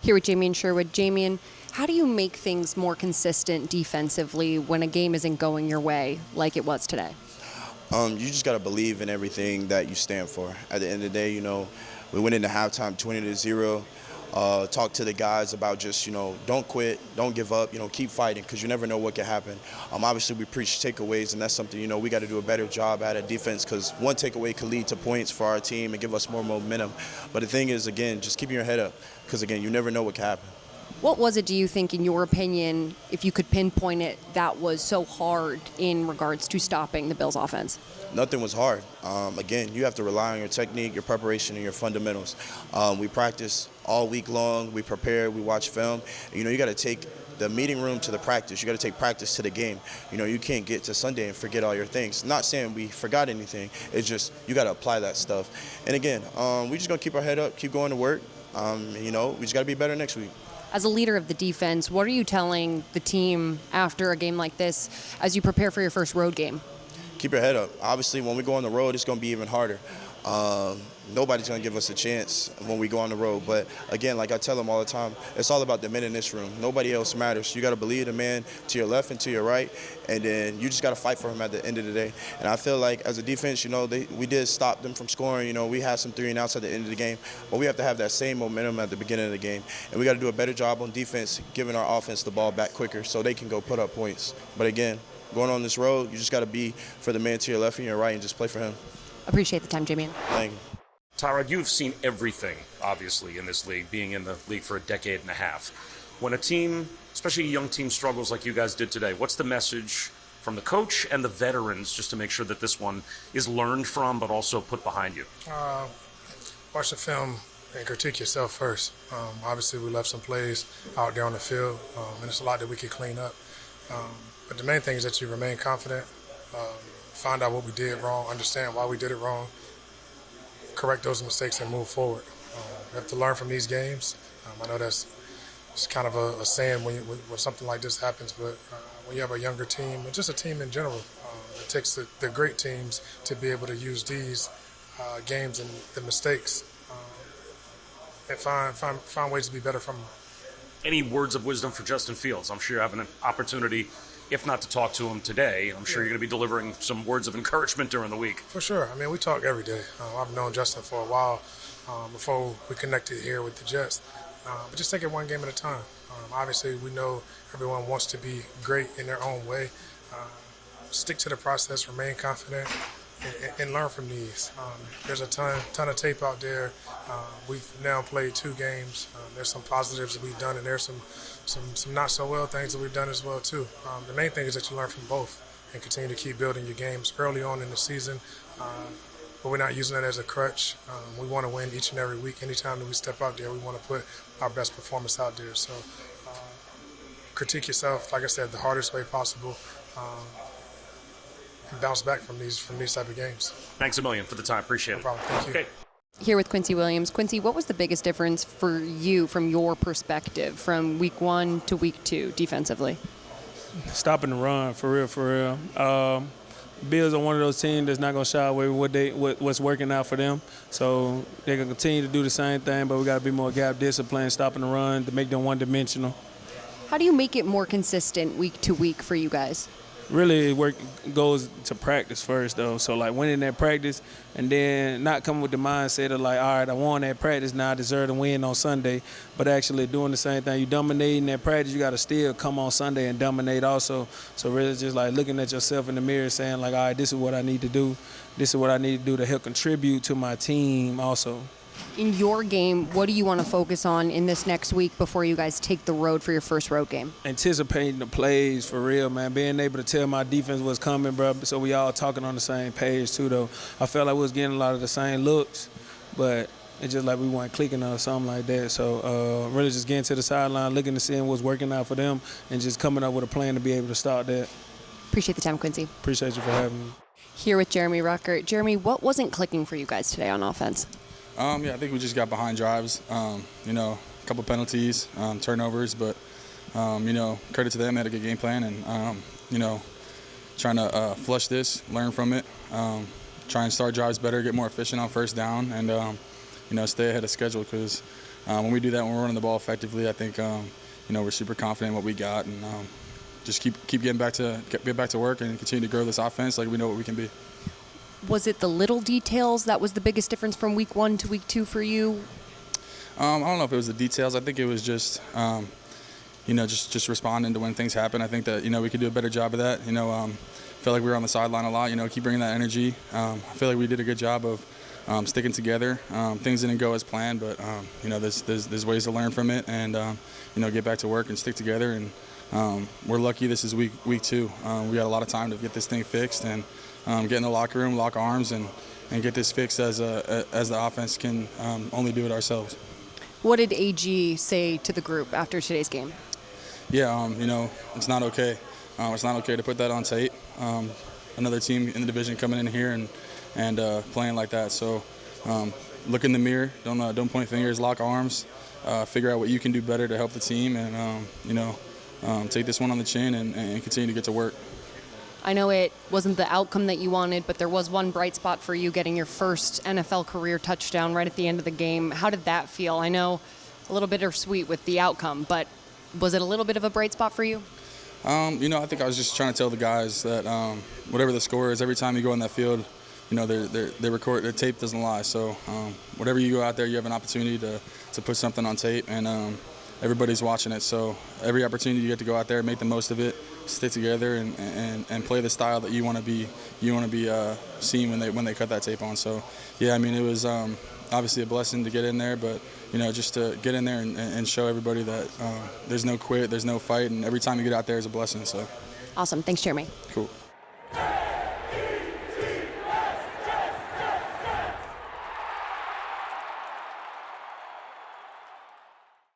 Here with Jamian Sherwood. Jamian, how do you make things more consistent defensively when a game isn't going your way like it was today? You just got to believe in everything that you stand for. At the end of the day, we went into halftime 20-0. Talk to the guys about just, don't quit, don't give up, keep fighting because you never know what can happen. Obviously, we preach takeaways, and that's something, we got to do a better job at defense because one takeaway could lead to points for our team and give us more momentum. But the thing is, again, just keeping your head up because, again, you never know what can happen. What was it, do you think, in your opinion, if you could pinpoint it, that was so hard in regards to stopping the Bills' offense? Nothing was hard. Again, you have to rely on your technique, your preparation, and your fundamentals. We practice all week long. We prepare. We watch film. You got to take the meeting room to the practice. You got to take practice to the game. You can't get to Sunday and forget all your things. Not saying we forgot anything. It's just you got to apply that stuff. And again, we just going to keep our head up, keep going to work. We just got to be better next week. As a leader of the defense, what are you telling the team after a game like this as you prepare for your first road game? Keep your head up. Obviously, when we go on the road, it's going to be even harder. Nobody's going to give us a chance when we go on the road. But, again, like I tell them all the time, it's all about the men in this room. Nobody else matters. You got to believe the man to your left and to your right, and then you just got to fight for him at the end of the day. And I feel like as a defense, we did stop them from scoring. We had some 3-and-outs at the end of the game, but we have to have that same momentum at the beginning of the game. And we got to do a better job on defense, giving our offense the ball back quicker so they can go put up points. But, again, going on this road, you just got to be for the man to your left and your right and just play for him. Appreciate the time, Jamian. Thank you. Tyrod, you've seen everything, obviously, in this league, being in the league for a decade and a half. When a team, especially a young team, struggles like you guys did today, what's the message from the coach and the veterans just to make sure that this one is learned from but also put behind you? Watch the film and critique yourself first. Obviously, we left some plays out there on the field, and there's a lot that we could clean up. But the main thing is that you remain confident, find out what we did wrong, understand why we did it wrong, correct those mistakes and move forward. We have to learn from these games. I know it's kind of a saying when something like this happens, but when you have a younger team, and just a team in general, it takes the great teams to be able to use these games and the mistakes and find ways to be better from them. Any words of wisdom for Justin Fields? I'm sure you're having an opportunity, if not to talk to him today, I'm sure you're going to be delivering some words of encouragement during the week. For sure. We talk every day. I've known Justin for a while before we connected here with the Jets. But just take it one game at a time. Obviously, we know everyone wants to be great in their own way. Stick to the process, remain confident, and learn from these. There's a ton of tape out there. We've now played 2 games. There's some positives that we've done, and there's some not so well things that we've done as well too. The main thing is that you learn from both and continue to keep building your games early on in the season. But we're not using it as a crutch. We want to win each and every week. Anytime that we step out there, we want to put our best performance out there. So critique yourself, like I said, the hardest way possible. And bounce back from these type of games. Thanks a million for the time. Appreciate it. No problem. Thank you. Okay. Here with Quincy Williams. Quincy, what was the biggest difference for you from your perspective from week 1 to week 2 defensively? Stopping the run, for real. Bills are one of those teams that's not going to shy away with what's working out for them. So they're going to continue to do the same thing, but we got to be more gap disciplined, stopping the run to make them one-dimensional. How do you make it more consistent week to week for you guys? Really, work goes to practice first, though. So, winning that practice and then not coming with the mindset of, all right, I won that practice, now I deserve to win on Sunday, but actually doing the same thing. You dominating that practice, you got to still come on Sunday and dominate also. So, really just, looking at yourself in the mirror saying, all right, this is what I need to do. This is what I need to do to help contribute to my team also. In your game, what do you want to focus on in this next week before you guys take the road for your first road game? Anticipating the plays, for real, man. Being able to tell my defense what's coming, bro, so we all talking on the same page, too, though. I felt like we was getting a lot of the same looks, but it's just like we weren't clicking or something like that. So really just getting to the sideline, looking to see what's working out for them, and just coming up with a plan to be able to start that. Appreciate the time, Quincy. Appreciate you for having me. Here with Jeremy Ruckert. Jeremy, what wasn't clicking for you guys today on offense? I think we just got behind drives. A couple penalties, turnovers, but credit to them. They had a good game plan, and trying to flush this, learn from it, try and start drives better, get more efficient on first down, and stay ahead of schedule because when we do that, when we're running the ball effectively, I think we're super confident in what we got and just keep getting back to work and continue to grow this offense like we know what we can be. Was it the little details that was the biggest difference from week 1 to week 2 for you? I don't know if it was the details. I think it was just just responding to when things happen. I think that we could do a better job of that. Felt like we were on the sideline a lot. Keep bringing that energy. I feel like we did a good job of sticking together. Things didn't go as planned, but there's ways to learn from it and get back to work and stick together. And we're lucky this is week 2. We got a lot of time to get this thing fixed and get in the locker room, lock arms, and get this fixed as the offense can only do it ourselves. What did AG say to the group after today's game? Yeah, it's not okay. It's not okay to put that on tape. Another team in the division coming in here and playing like that. So look in the mirror. Don't point fingers. Lock arms. Figure out what you can do better to help the team, and take this one on the chin and continue to get to work. I know it wasn't the outcome that you wanted, but there was one bright spot for you getting your first NFL career touchdown right at the end of the game. How did that feel? I know a little bittersweet with the outcome, but was it a little bit of a bright spot for you? I think I was just trying to tell the guys that whatever the score is, every time you go on that field, they record, their tape doesn't lie. So whatever you go out there, you have an opportunity to put something on tape, and everybody's watching it. So every opportunity you get to go out there, make the most of it, stick together, and play the style that you want to be seen when they cut that tape on. So yeah, it was obviously a blessing to get in there, but just to get in there and show everybody that there's no quit, there's no fight, and every time you get out there is a blessing. So awesome. Thanks, Jeremy. Cool.